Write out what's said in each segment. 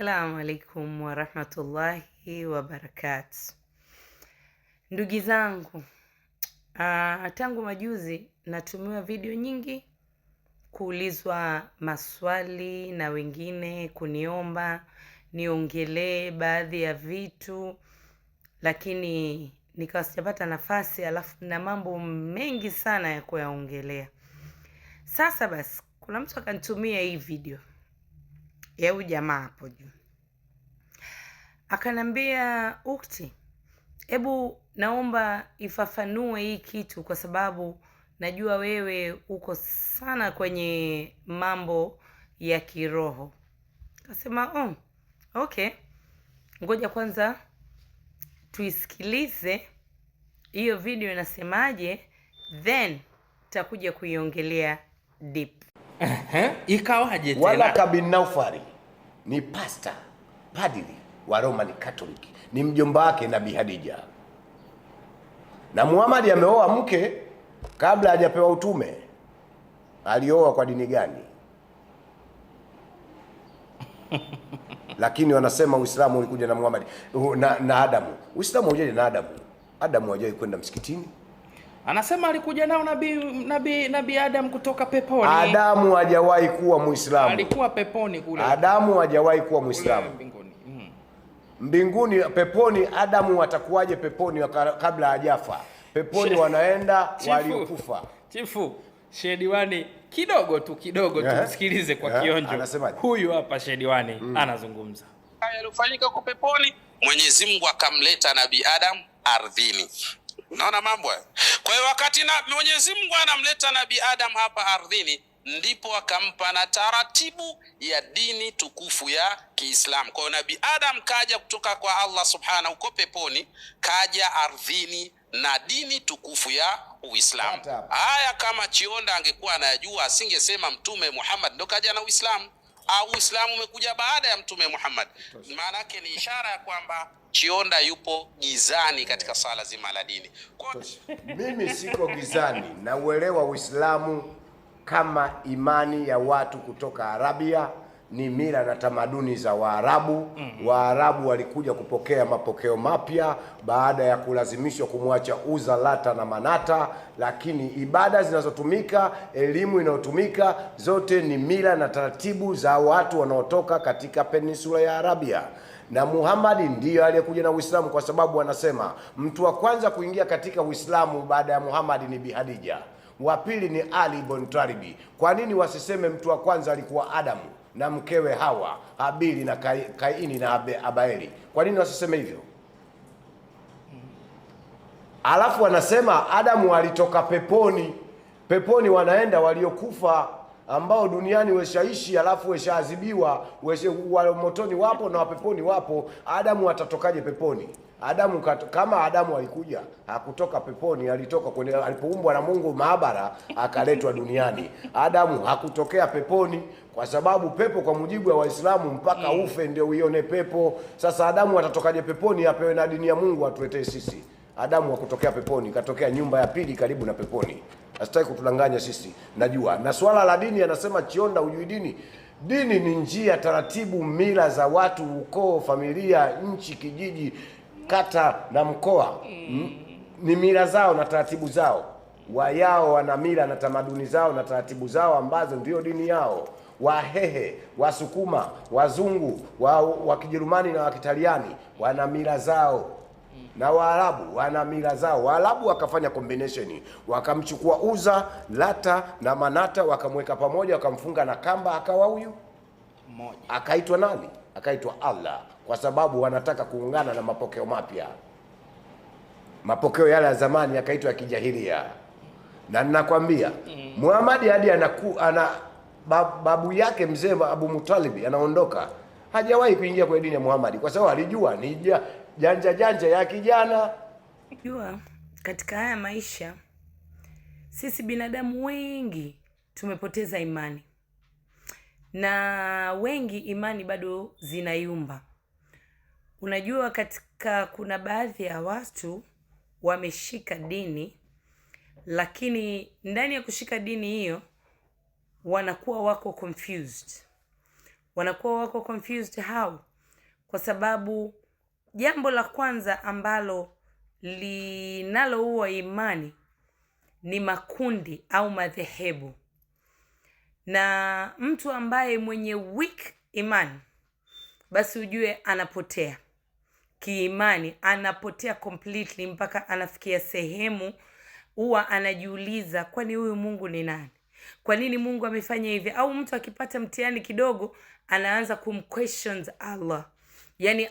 Assalamu alaikum wa rahmatullahi wa barakatuh. Ndugu zangu, tangu majuzi natumiwa video nyingi kuulizwa maswali na wengine kuniomba niongelee baadhi ya vitu, lakini nikawa sijapata nafasi, alafu na mambo mengi sana ya kuyaongelea. Sasa basi kuna mtu akanitumia hii video ya huyu jamaa hapo juu. Akanambia, "Ukti, hebu naomba ifafanue hii kitu kwa sababu najua wewe uko sana kwenye mambo ya kiroho." Akasema, okay. Ngoja kwanza tuisikilize hiyo video inasemaje, then takuja kuiongelea deep. Ikawaje tena? Waraka bin Naufari ni pastor, padri wa Roman Catholic, ni mjomba wake Nabii Hadija. Na Muhammad ameoa mke kabla hajapewa utume. Alioa kwa dini gani? Lakini wanasema Uislamu ulikuja na Muhammad na Adamu. Uislamu hujaje na Adamu? Adamu hajawahi kwenda msikitini. Anasema alikuja nao nabii Adam kutoka peponi. Adamu hajawahi kuwa Muislamu. Alikuwa peponi kule. Adamu hajawahi kuwa Muislamu. Mbinguni. Mbinguni, peponi. Adamu atakuwaje peponi kabla hajafa? Peponi wanaenda waliokufa. Chifu, Shediwani kidogo tu msikilize kwa kionjo. Anasemaje? Huyu hapa Shediwani anazungumza. Haya yalifanyika kwa peponi, Mwenyezi Mungu akamleta Nabii Adam ardhini. Unaona mambo haya? Kwa hiyo wakati Mwenyezi Mungu anamleta Nabii Adam hapa ardhini, ndipo akampa na taratibu ya dini tukufu ya Kiislamu. Kwa hiyo Nabii Adam kaja kutoka kwa Allah Subhanahu kwa peponi, kaja ardhini na dini tukufu ya Uislamu. Haya kama Chionda angekuwa anajua, asingesema Mtume Muhammad ndo kaja na Uislamu, au Uislamu umekuja baada ya Mtume Muhammad. Maana yake ni ishara ya kwamba Chionda yupo gizani katika sala zima la dini. Mimi siko gizani, na uelewa Uislamu kama imani ya watu kutoka Arabia, ni mila na tamaduni za Waarabu. Waarabu walikuja kupokea mapokeo mapya baada ya kulazimishwa kumwacha Uza, Lata na Manata, lakini ibada zinazotumika, elimu inayotumika, zote ni mila na taratibu za watu wanaotoka katika peninsula ya Arabia. Na Muhammad ndiyo aliyekuja na Uislamu, kwa sababu wanasema mtu wa kwanza kuingia katika Uislamu baada ya Muhammad ni Bi Hadija, wa pili ni Ali ibn Talib. Kwa nini wasiseme mtu wa kwanza alikuwa Adamu na mkewe Hawa, Habili na Kaini na Abaeli? Kwa nini wasiseme hivyo? Alafu wanasema Adamu alitoka peponi. Peponi wanaenda waliokufa ambao duniani weshaishi, alafu weshaadhibiwa, motoni wapo na wapeponi wapo. Adamu atatokaje peponi? Adamu kama Adamu alikuja, hakutoka peponi, alitoka kwenye alipoumbwa na Mungu maabara akaletwa duniani. Adamu hakutokea peponi, kwa sababu pepo kwa mujibu wa Waislamu mpaka ufe ndio uione pepo. Sasa Adamu atatokaje peponi apewe na dini ya Mungu atuletee sisi? Adamu hakutokea peponi, katokea nyumba ya pili karibu na peponi. Asitaki kutudanganya sisi, najua. Na swala la dini, anasema Chionda hujui dini. Dini ni njia, taratibu, mila za watu, ukoo, familia, nchi, kijiji, kata na mkoa. Ni mila zao na taratibu zao. Wayao wana mila na tamaduni zao na taratibu zao ambazo ndio dini yao. Wahehe, Wasukuma, Wazungu, wa Kijerumani na wa Kitaliani wana mila zao, na Waarabu wana mila zao. Waarabu wakafanya combination, wakamchukua Uza, Lata na Manata, wakamweka pamoja, wakamfunga na kamba, akawa huyu mmoja. Akaitwa nani? Akaitwa Allah, kwa sababu wanataka kuungana na mapokeo mapya. Mapokeo yale ya zamani yakaitwa ya kijahilia. Na ninakwambia Muhammad hadi ana babu yake mzee Abu Muttalib anaondoka, hajawahi kuingia kwa dini ya Muhammad, kwa sababu alijua ni janja ya kijana. Jua katika haya maisha sisi binadamu wengi tumepoteza imani, na wengi imani bado zinayumba. Unajua, kuna baadhi ya watu wameshika dini, lakini ndani ya kushika dini hiyo wanakuwa wako confused. How? kwa sababu jambo la kwanza ambalo linaloua imani ni makundi au madhehebu. Na mtu ambaye mwenye weak imani, basi ujue anapotea kiimani, anapotea completely, mpaka anafikia sehemu huwa anajiuliza, kwani huyu Mungu ni nani? Kwa nini Mungu amefanya hivi? Au mtu akipata mtihani kidogo anaanza kumquestions Allah, yani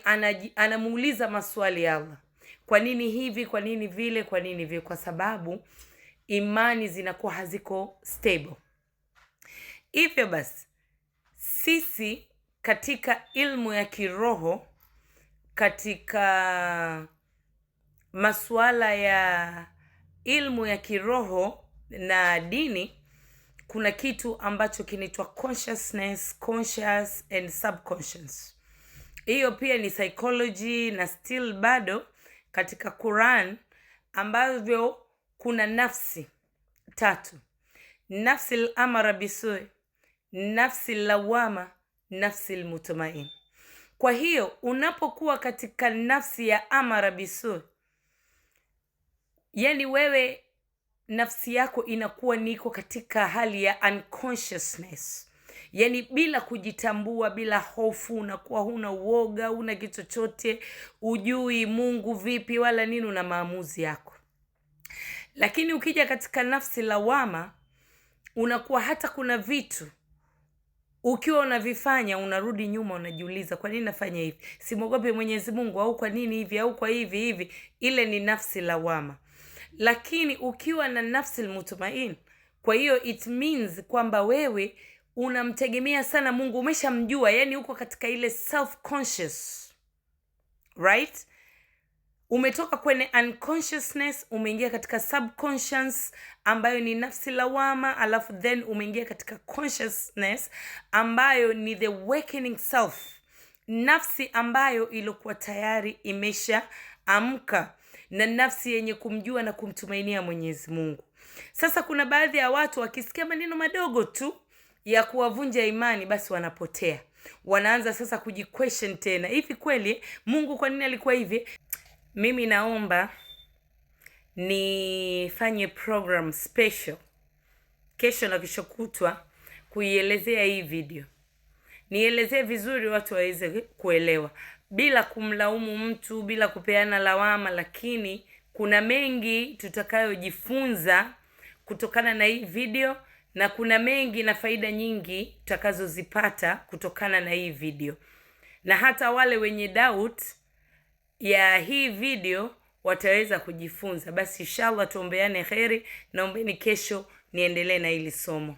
anamuuliza maswali Allah, kwa nini hivi, kwa nini vile, kwa nini vile? Kwa sababu imani zinakuwa haziko stable. Hivyo basi sisi katika ilmu ya kiroho, katika masuala ya ilmu ya kiroho na dini, kuna kitu ambacho kinaitwa consciousness, conscious and subconscious. Hiyo pia ni psychology, na still bado katika Quran ambavyo kuna nafsi 3: nafsi al-amara bisui, nafsi lawama, nafsi al-mutmain. Kwa hiyo unapokuwa katika nafsi ya amara bisui, yani wewe nafsi yako inakuwa niko katika hali ya unconsciousness, yani bila kujitambua, bila hofu, unakuwa huna uoga, huna kitu chochote, ujui Mungu vipi wala nini, una maamuzi yako. Lakini ukija katika nafsi lawama, unakuwa hata kuna vitu ukiwa unavifanya unarudi nyuma, unajiuliza, kwa nini nafanya hivi? Simwogope Mwenyezi Mungu, au kwa nini hivi, au kwa hivi. Ile ni nafsi lawama. Lakini ukiwa na nafsi al-mutmain, kwa hiyo it means kwamba wewe unamtegemea sana Mungu, umeshamjua, yani uko katika ile self conscious, right? Umetoka kwenye unconsciousness, umeingia katika subconscious ambayo ni nafsi lawama, alafu then umeingia katika consciousness ambayo ni the awakening self, nafsi ambayo ilikuwa tayari imesha amka, na nafsi yenye kumjua na kumtumainia Mwenyezi Mungu. Sasa kuna baadhi ya watu wakisikia maneno madogo tu ya kuwavunja imani, basi wanapotea, wanaanza sasa kujiquestion tena, hivi kweli Mungu kwa nini alikuwa hivi? Mimi naomba nifanye program special kesho na kesho kutwa kuielezea hii video, nielezee vizuri watu waweze kuelewa, bila kumlaumu mtu, bila kupeana lawama. Lakini kuna mengi tutakayojifunza kutokana na hii video, na kuna mengi na faida nyingi tutakazozipata kutokana na hii video, na hata wale wenye doubt ya hii video wataweza kujifunza. Basi inshallah tuombeane kheri, naombeni kesho niendelee na hili somo.